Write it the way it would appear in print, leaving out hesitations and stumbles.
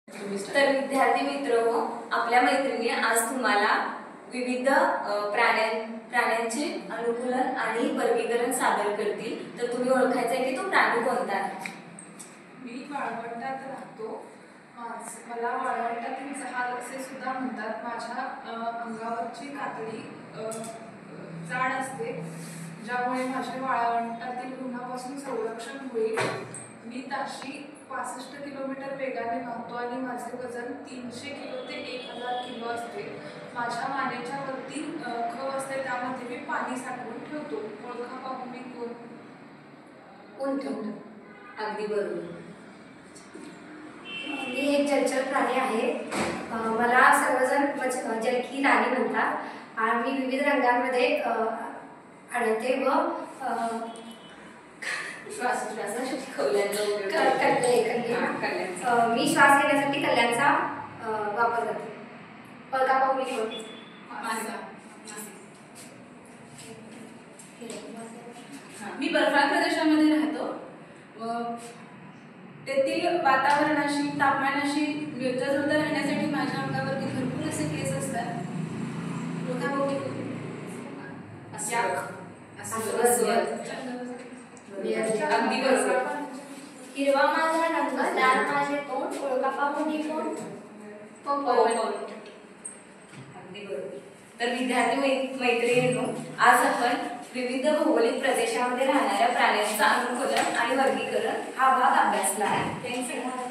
तर विद्यार्थी मित्रहो, आपल्या मैत्रिणी आज तुम्हाला विविध प्राण्यांचे अनुकूलन आणि वर्गीकरण सादर करतील। तर तुम्ही ओळखायचं आहे की तो प्राणी कोणता आहे। मी वाळवंटात राहतो। मला वाळवंटातील जहाल असे सुद्धा म्हणतात। माझ्या अंगावरची कातडी जाड असते, ज्यामुळे माझे वाळवंटातील उन्हापासून संरक्षण होईल। मी ताशी 65 किलोमीटर वेगाने धावतो आणि माझे वजन 300 किलो ते 1000 किलो असते। माझ्या मानेच्या वरती खव असते, त्यामध्ये मी पाणी साठवून ठेवतो। ओळखा पाहून मी कोण ठेवतो? अगदी बरोबर। मी एक जलचर प्राणी आहे। मला सर्वजण जलकी राणी म्हणतात आणि मी विविध रंगांमध्ये आढळते व मी श्वास घेण्यासाठी कल्ल्यांचा वापर करते। ओळखा पाहून मी मी बर्फाळ प्रदेशामध्ये राहतो व तेथील वातावरणाशी तापमानाशी मिळतं राहण्यासाठी माझ्या अंगावरती भरपूर असे केस असतात। अगदी बरोबर। हिरवा माझा रंग, लाल माझे तोंड, ओळखा पाहून कोण? अगदी बरोबर। तर विद्यार्थी मैत्रिणींनो, आज आपण विविध भौगोलिक प्रदेशामध्ये राहणाऱ्या प्राण्यांचं अनुकूलन आणि वर्गीकरण हा भाग अभ्यासला आहे। थँक्यू।